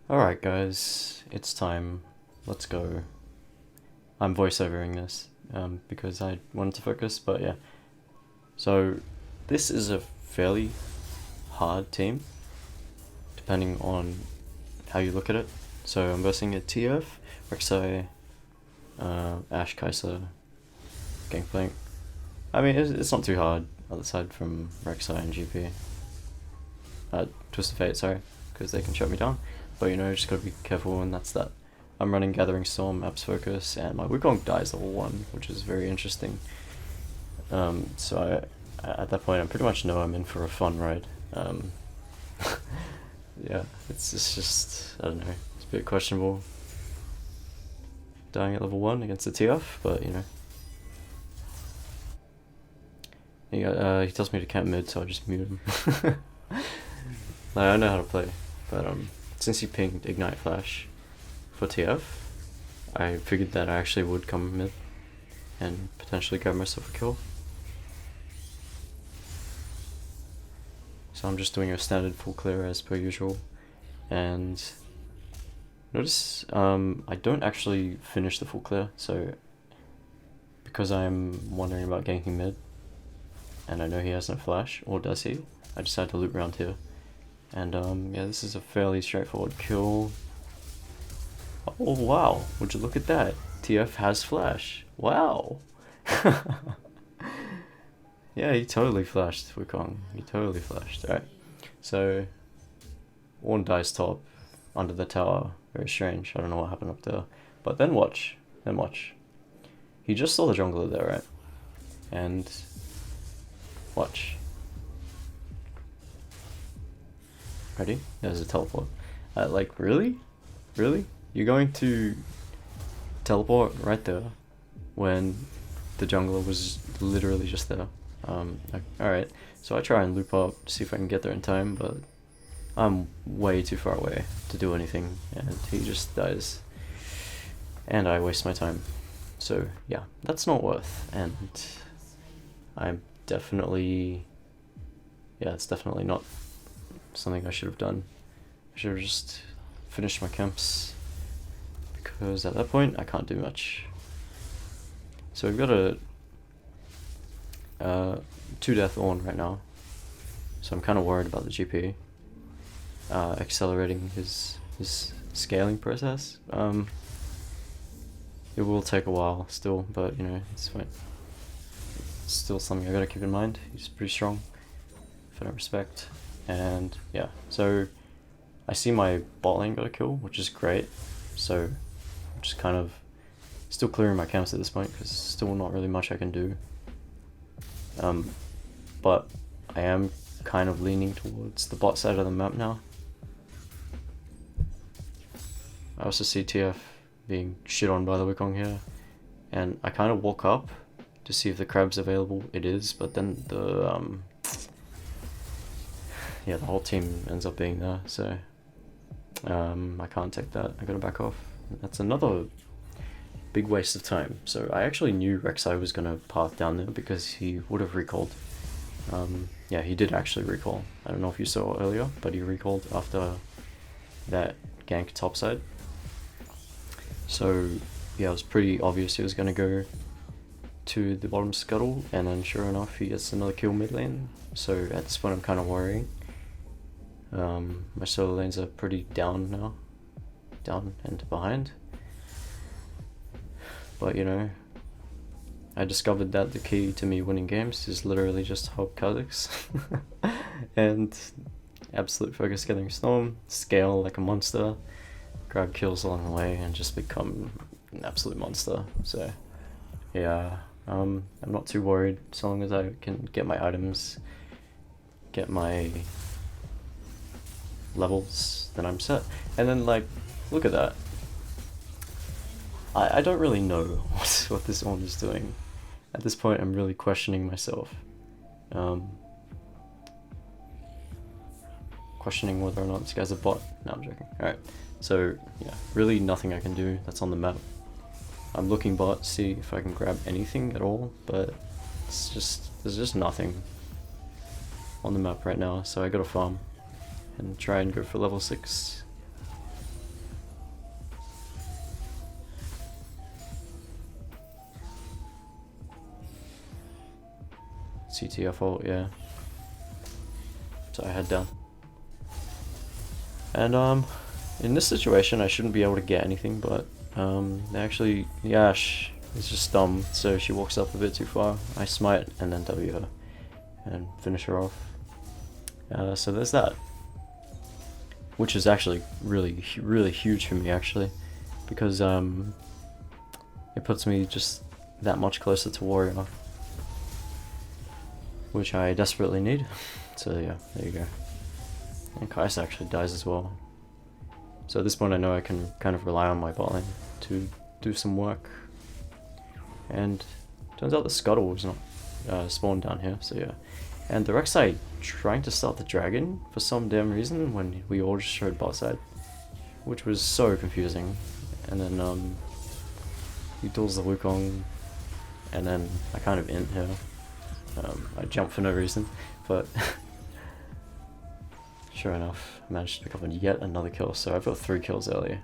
Alright guys, it's time. Let's go. I'm voiceovering this because I wanted to focus, but yeah. So this is a fairly hard team, depending on how you look at it. So I'm versing a TF, Rek'Sai, Ashe, Kai'Sa, Gangplank. I mean, it's not too hard, aside from Rek'Sai and GP. Twisted Fate, sorry, because they can shut me down. But you know, just gotta be careful, and that's that. I'm running Gathering Storm, Apps Focus, and my Wukong dies level 1, which is very interesting. So at that point I pretty much know I'm in for a fun ride. Yeah, it's just, I don't know, it's a bit questionable dying at level 1 against the TF, but you know. He tells me to camp mid, so I just mute him. Like, I know how to play, but since he pinged Ignite Flash for TF, I figured that I actually would come mid and potentially grab myself a kill. So I'm just doing a standard full clear as per usual, and notice I don't actually finish the full clear, so because I'm wondering about ganking mid, and I know he has no flash, or does he? I decided to loop around here. And yeah, this is a fairly straightforward kill. Oh wow, would you look at that? TF has flash. Wow. Yeah, he totally flashed Wukong. He totally flashed. Alright. So Ornn dies top under the tower. Very strange. I don't know what happened up there. But then watch. Then watch. He just saw the jungler there, right? And watch. Ready? There's a teleport. Like, really? Really? You're going to teleport right there when the jungler was literally just there. Alright, so I try and loop up, see if I can get there in time, but I'm way too far away to do anything, and he just dies. And I waste my time. So yeah, that's not worth, and I'm definitely... yeah, it's definitely not something I should have done. I should have just finished my camps, because at that point I can't do much. So we've got a 2-death Ornn right now, so I'm kind of worried about the GP accelerating his scaling process. It will take a while still, but you know, it's fine. It's still something I gotta keep in mind. He's pretty strong, if I don't respect. And yeah, so I see my bot lane got a kill, which is great. So I'm just kind of still clearing my camps at this point, because still not really much I can do. But I am kind of leaning towards the bot side of the map now. I also see TF being shit on by the Wukong here, and I kind of walk up to see if the crab's available. It is, but then the yeah, the whole team ends up being there, so I can't take that. I gotta back off. That's another big waste of time. So I actually knew Rek'Sai was gonna path down there because he would have recalled. Yeah, he did actually recall. I don't know if you saw earlier, but he recalled after that gank topside. So yeah, it was pretty obvious he was gonna go to the bottom scuttle, and then sure enough he gets another kill mid lane. So at this point I'm kind of worrying. My solo lanes are pretty down now, down and behind. But you know, I discovered that the key to me winning games is literally just hop Kha'Zix and absolute focus Gathering Storm, scale like a monster, grab kills along the way, and just become an absolute monster. So yeah, I'm not too worried so long as I can get my items, get my levels, then I'm set. And then like, look at that. I don't really know what this Ornn is doing. At this point I'm really questioning myself. Questioning whether or not this guy's a bot. No, I'm joking. Alright, so yeah, really nothing I can do that's on the map. I'm looking bot, see if I can grab anything at all, but it's just, there's just nothing on the map right now, so I gotta farm and try and go for level 6. CTF ult, yeah. So I head down. And in this situation I shouldn't be able to get anything, but actually Yash is just dumb, so she walks up a bit too far. I smite and then W her and finish her off. So there's that. Which is actually really huge for me actually, because it puts me just that much closer to warrior, which I desperately need. So yeah, there you go. And Kha'Zix actually dies as well. So at this point I know I can kind of rely on my bot lane to do some work. And turns out the scuttle was not spawned down here, so yeah. And the Rek'Sai trying to start the dragon for some damn reason when we all just showed bot side, which was so confusing. And then he duels the Wukong, and then I kind of int here. I jump for no reason, but sure enough, I managed to pick up yet another kill, so I've got 3 kills earlier,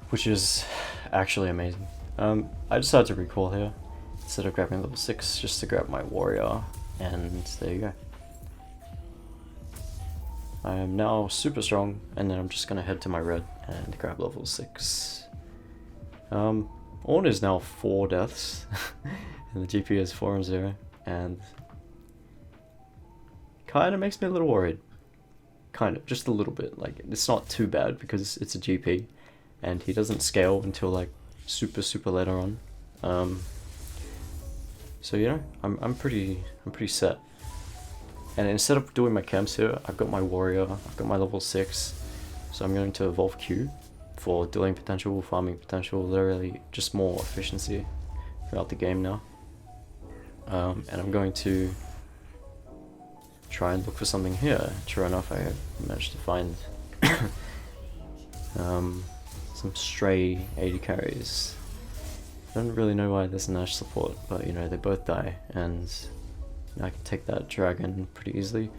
which is actually amazing. I decided to recall here instead of grabbing level 6, just to grab my warrior, and there you go. I am now super strong, and then I'm just gonna head to my red and grab level 6. Ornn is now 4 deaths, and the GP is 4 and 0, and kinda makes me a little worried. Kind of, just a little bit. Like, it's not too bad because it's a GP, and he doesn't scale until like super later on. So you know, I'm pretty set. And instead of doing my camps here, I've got my warrior, I've got my level 6, so I'm going to evolve Q for dueling potential, farming potential, literally just more efficiency throughout the game now. And I'm going to try and look for something here. Sure enough, I managed to find some stray 80 carries. I don't really know why there's an Ashe support, but you know, they both die, and I can take that dragon pretty easily.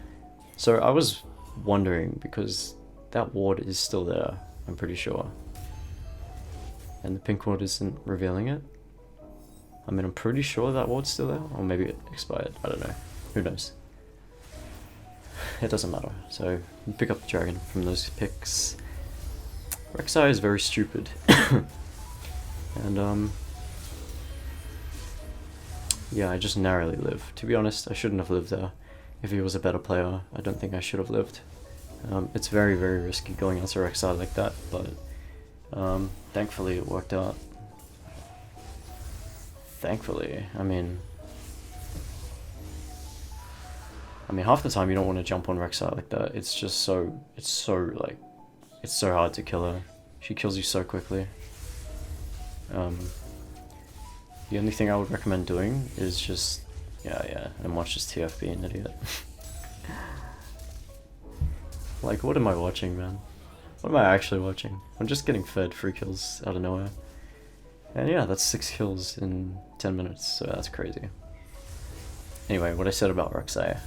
So I was wondering, because that ward is still there, I'm pretty sure. And the pink ward isn't revealing it. I mean, I'm pretty sure that ward's still there, or maybe it expired, I don't know. Who knows? It doesn't matter. So, pick up the dragon from those picks. Rek'Sai is very stupid. And yeah, I just narrowly live. To be honest, I shouldn't have lived there. If he was a better player, I don't think I should have lived. It's very risky going after Rek'Sai like that, but thankfully it worked out. Thankfully, I mean half the time you don't want to jump on Rek'Sai like that. It's just so, it's so hard to kill her. She kills you so quickly. The only thing I would recommend doing is just, and watch this TF be an idiot. Like, what am I watching, man? What am I actually watching? I'm just getting fed free kills out of nowhere. And yeah, that's 6 kills in 10 minutes, so that's crazy. Anyway, what I said about Rek'Sai.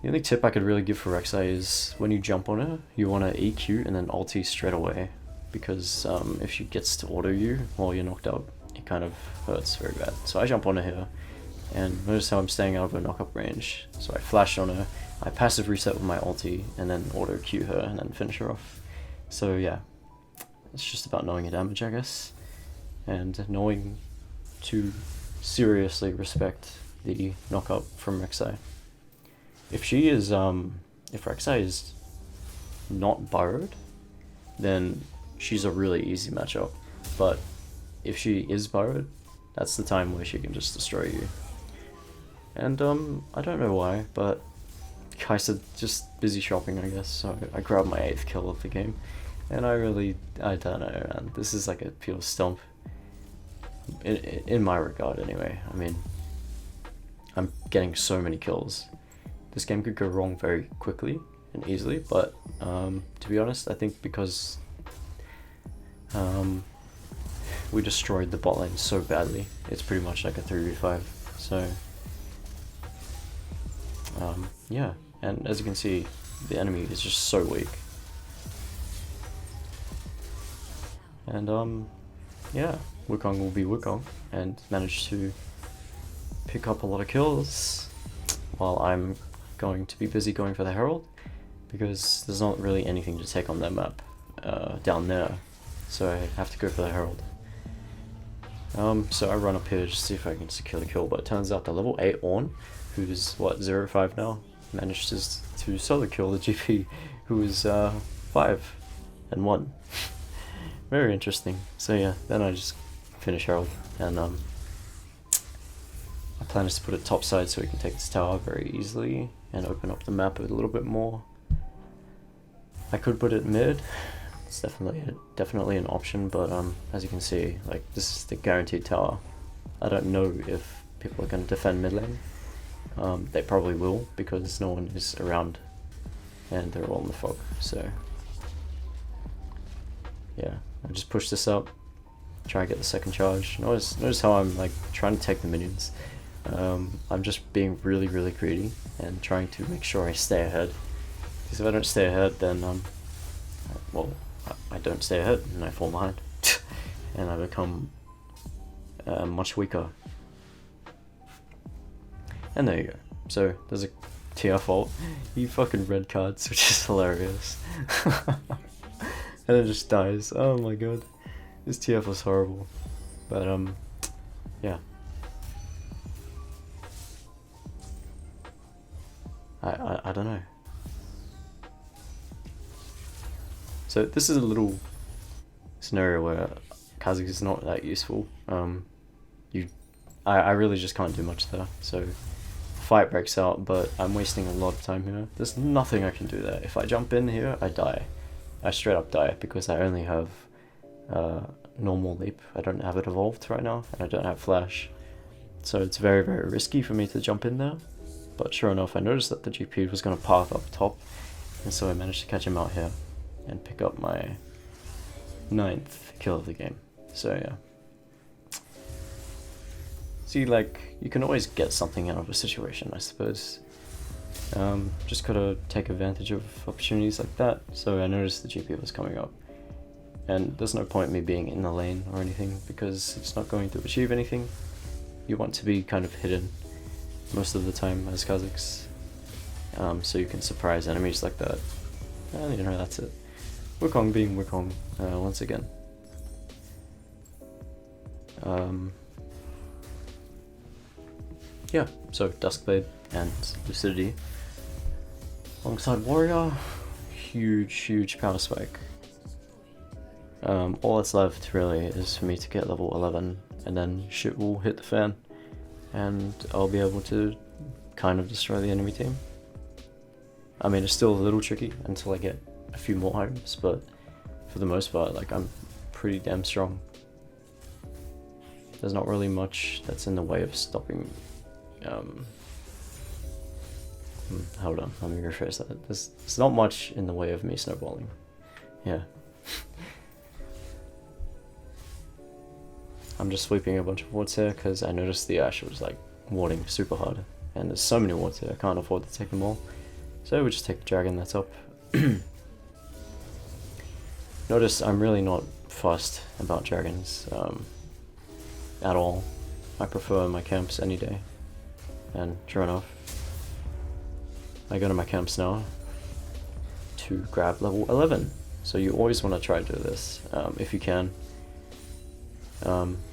The only tip I could really give for Rek'Sai is when you jump on her, you want to EQ and then ulti straight away. Because if she gets to auto you while you're knocked out, it kind of hurts very bad. So I jump on her here, and notice how I'm staying out of her knock-up range. So I flash on her, I passive reset with my ulti, and then auto Q her, and then finish her off. So yeah, it's just about knowing your damage, I guess, and knowing to seriously respect the knock-up from Rek'Sai. If she is, if Rek'Sai is not burrowed, then she's a really easy matchup. But if she is burrowed, that's the time where she can just destroy you. And I don't know why, but Kai'Sa just busy shopping, I guess, so I grabbed my 8th kill of the game. And I don't know, man, this is like a pure stomp. In my regard, anyway. I mean, I'm getting so many kills. This game could go wrong very quickly and easily, but to be honest, I think because we destroyed the bot lane so badly, it's pretty much like a 3v5. So yeah, and as you can see, the enemy is just so weak. And yeah, Wukong will be Wukong and manage to pick up a lot of kills while I'm going to be busy going for the Herald, because there's not really anything to take on that map down there, so I have to go for the Herald. So I run up here just to see if I can secure the kill, but it turns out the level 8 Ornn, who's what, 0-5 now, managed to solo kill the GP who is 5-1. Very interesting. So yeah, then I just finish Herald, and my plan is to put it topside so we can take this tower very easily and open up the map a little bit more. I could put it mid. It's definitely an option, but as you can see, like, this is the guaranteed tower. I don't know if people are going to defend mid lane. They probably will, because no one is around and they're all in the fog. So yeah, I just push this up, try and get the second charge. Notice how I'm like trying to take the minions. I'm just being really greedy and trying to make sure I stay ahead, because if I don't stay ahead, then well, I don't stay ahead and I fall behind and I become much weaker. And there you go. So there's a TR fault. He fucking red cards, which is hilarious. And it just dies. Oh my god. This TF was horrible. But yeah. I don't know. So this is a little scenario where Kha'Zix is not that useful. I really just can't do much there. So fight breaks out, but I'm wasting a lot of time here. There's nothing I can do there. If I jump in here, I die. I straight up die, because I only have normal leap. I don't have it evolved right now, and I don't have flash. So it's very risky for me to jump in there. But sure enough, I noticed that the GP was going to path up top, and so I managed to catch him out here and pick up my 9th kill of the game. So yeah. See, like, you can always get something out of a situation, I suppose. Just gotta take advantage of opportunities like that. So I noticed the GP was coming up, and there's no point in me being in the lane or anything, because it's not going to achieve anything. You want to be kind of hidden most of the time as Kha'Zix, so you can surprise enemies like that. And you know, that's it. Wukong being Wukong once again. Yeah, so Duskblade and Lucidity alongside Warrior. Huge power spike. All that's left really is for me to get level 11, and then shit will hit the fan, and I'll be able to kind of destroy the enemy team. I mean, it's still a little tricky until I get a few more items, but for the most part, like, I'm pretty damn strong. There's not really much that's in the way of stopping. Hold on, let me rephrase that. There's not much in the way of me snowballing. Yeah. I'm just sweeping a bunch of wards here because I noticed the Ashe was like warding super hard, and there's so many wards here, I can't afford to take them all. So we just take the dragon that's up. Notice I'm really not fussed about dragons at all. I prefer my camps any day. And sure enough, I go to my camps now to grab level 11. So you always want to try to do this if you can.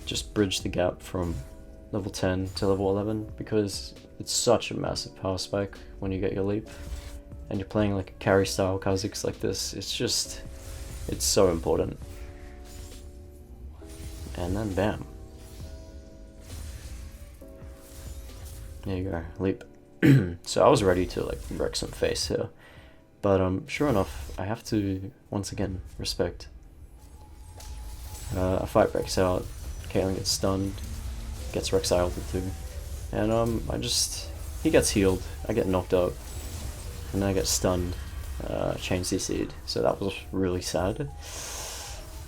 Just bridge the gap from level 10 to level 11, because it's such a massive power spike when you get your leap. And you're playing like a carry style Kha'Zix like this, it's so important. And then bam. There you go, leap. So I was ready to like wreck some face here, but sure enough, I have to once again respect. A fight breaks out, Caitlyn gets stunned, gets Rek'Sai ulted too, and he gets healed, I get knocked up, and then I get stunned, chain CC'd, so that was really sad.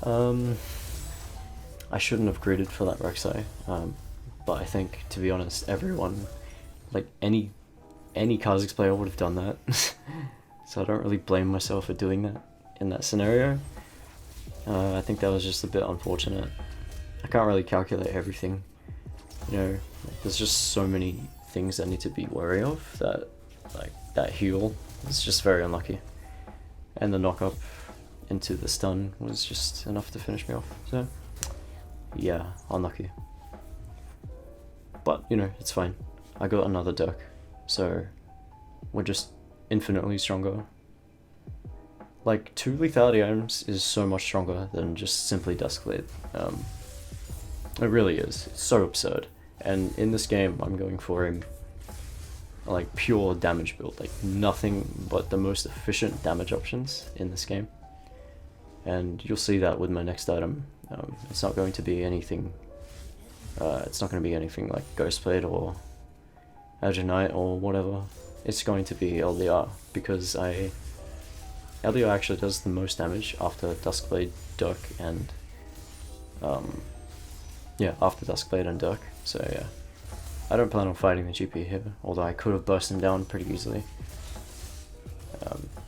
I shouldn't have greeted for that Rek'Sai, but I think, to be honest, everyone, like any Kha'Zix player would have done that. So I don't really blame myself for doing that in that scenario. I think that was just a bit unfortunate. I can't really calculate everything. You know, there's just so many things I need to be wary of that, like, that heal is just very unlucky. And the knock up into the stun was just enough to finish me off, so yeah, unlucky. But, you know, it's fine. I got another Dirk, so we're just infinitely stronger. Like, 2 lethality items is so much stronger than just simply Duskblade. It really is. It's so absurd. And in this game, I'm going for a like pure damage build, like nothing but the most efficient damage options in this game. And you'll see that with my next item. It's not going to be anything. It's not going to be anything like Ghostblade or Azure Knight or whatever. It's going to be LDR, because LDR actually does the most damage after Duskblade, Dirk, and after Duskblade and Dirk. So yeah, I don't plan on fighting the GP here, although I could have burst him down pretty easily.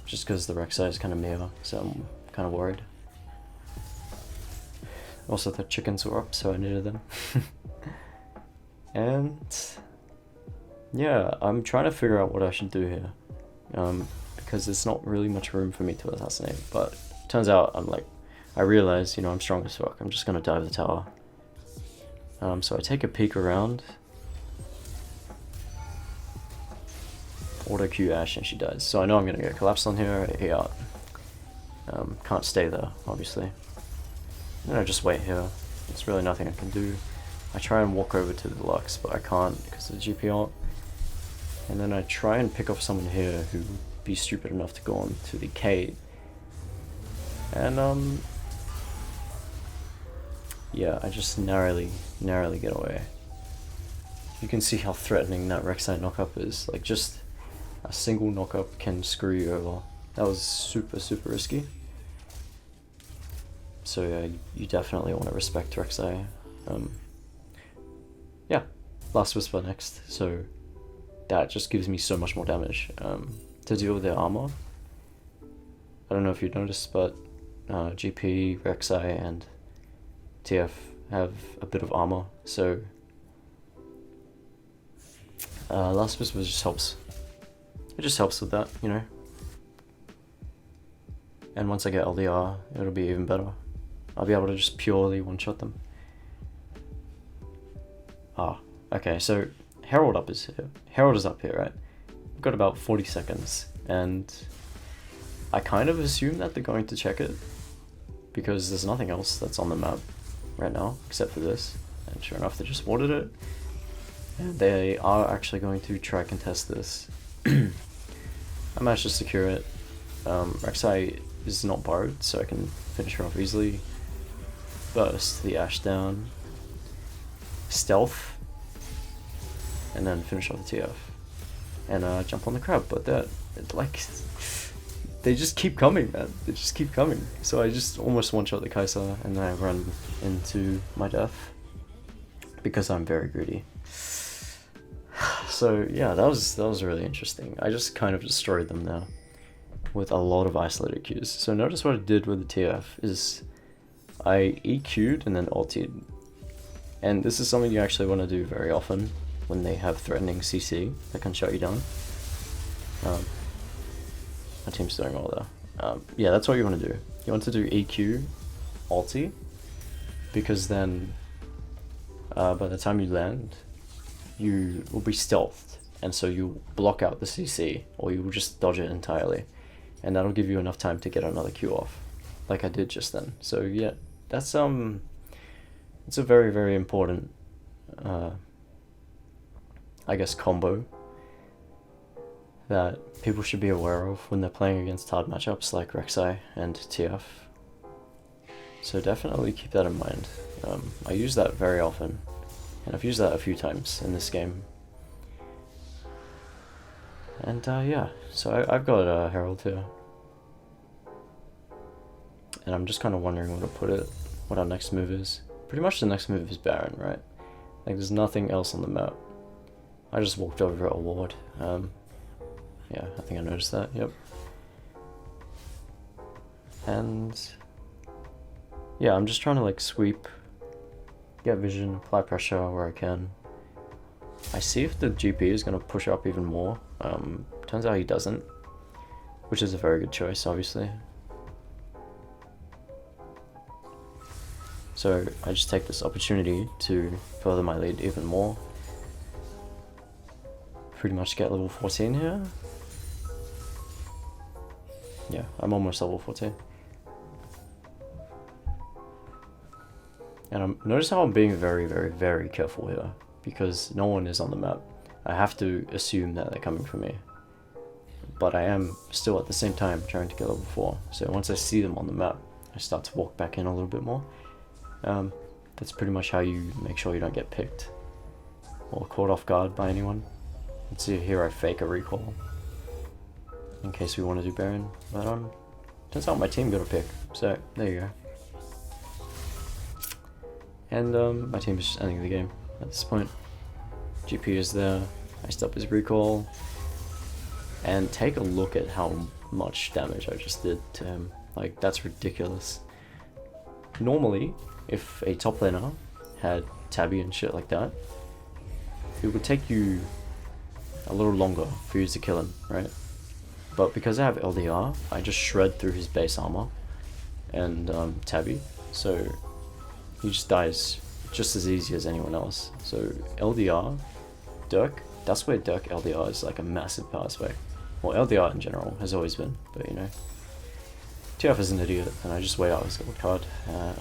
Just because the Rek'Sai is kind of mirror, so I'm kind of worried. Also, the chickens were up, so I needed them. And yeah, I'm trying to figure out what I should do here, because there's not really much room for me to assassinate. But turns out I realize, you know, I'm strong as fuck. I'm just gonna dive the tower. So I take a peek around, auto Q Ashe, and she dies. So I know I'm gonna get collapsed on here, A out. Can't stay there, obviously. And I just wait here. There's really nothing I can do. I try and walk over to the Lux, but I can't because of the GP ult. And then I try and pick off someone here who would be stupid enough to go on to the Kate. And yeah, I just narrowly get away. You can see how threatening that Rek'Sai knockup is. Like, just a single knockup can screw you over. That was super risky. So yeah, you definitely want to respect Rek'Sai. Yeah, Last Whisper next, so that just gives me so much more damage to deal with their armor. I don't know if you noticed, but GP, Rek'Sai, and TF have a bit of armor, so Last Whisper just helps. It just helps with that, you know. And once I get LDR, it'll be even better. I'll be able to just purely one-shot them. Okay, so Herald is up here, right? We've got about 40 seconds, and I kind of assume that they're going to check it, because there's nothing else that's on the map right now, except for this. And sure enough, they just warded it. And they are actually going to try contest this. I managed to secure it. Rek'Sai is not borrowed, so I can finish her off easily. Burst the Ashe down. Stealth. And then finish off the TF. And jump on the crab, but they just keep coming, man. They just keep coming. So I just almost one-shot the Kai'Sa, and then I run into my death. Because I'm very greedy. So yeah, that was really interesting. I just kind of destroyed them now with a lot of isolated Qs. So notice what I did with the TF is I EQ'd and then ultied. And this is something you actually want to do very often when they have threatening CC that can shut you down. My team's doing all there. Yeah, that's what you want to do. You want to do EQ, ulti, because then by the time you land, you will be stealthed, and so you block out the CC, or you will just dodge it entirely, and that'll give you enough time to get another Q off, like I did just then. So yeah, that's it's a very important I guess combo that people should be aware of when they're playing against hard matchups like Rek'Sai and TF. So definitely keep that in mind. I use that very often, and I've used that a few times in this game. And yeah, so I've got Herald here. And I'm just kind of wondering where to put it, what our next move is. Pretty much the next move is Baron, right? Like, there's nothing else on the map. I just walked over a ward. Yeah, I think I noticed that, yep. And yeah, I'm just trying to like sweep get vision, apply pressure where I can. I see if the GP is going to push up even more. Turns out he doesn't, which is a very good choice, obviously. So I just take this opportunity to further my lead even more. Pretty much get level 14 here. Yeah, I'm almost level 14. And notice how I'm being very, very, very careful here, because no one is on the map. I have to assume that they're coming for me. But I am still at the same time trying to get level 4. So once I see them on the map, I start to walk back in a little bit more. That's pretty much how you make sure you don't get picked or caught off guard by anyone. Let's see here, I fake a recall in case we want to do Baron. But turns out my team got a pick, so there you go. And my team is just ending the game at this point. GP is there, I stop his recall, and take a look at how much damage I just did to him. Like, that's ridiculous. Normally, if a top laner had Tabby and shit like that, it would take you a little longer for you to kill him, right? But because I have LDR, I just shred through his base armor and Tabby, so he just dies just as easy as anyone else. So LDR, Dirk, that's where Dirk LDR is like a massive power spec. Well, LDR in general has always been, but you know. TF is an idiot, and I just weigh out his gold card.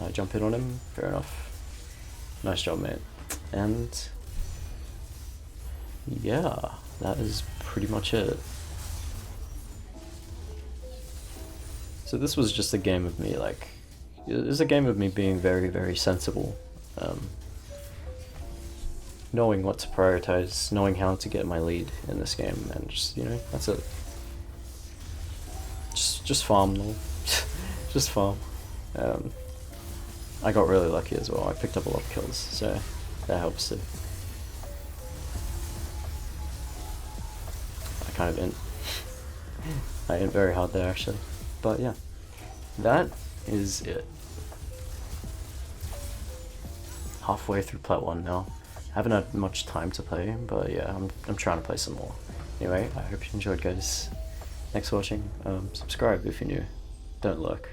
I jump in on him, fair enough. Nice job, mate. And yeah, that is pretty much it. So this was just a game of me, like, it was a game of me being very, very sensible. Knowing what to prioritize, knowing how to get my lead in this game, and just, you know, that's it. Just farm, though. Just farm. I got really lucky as well. I picked up a lot of kills, so that helps too. I kind of int. I int very hard there actually. But yeah, that is it. Halfway through Plat 1 now. Haven't had much time to play, but yeah, I'm trying to play some more. Anyway, I hope you enjoyed, guys. Thanks for watching. Subscribe if you're new. Don't lurk.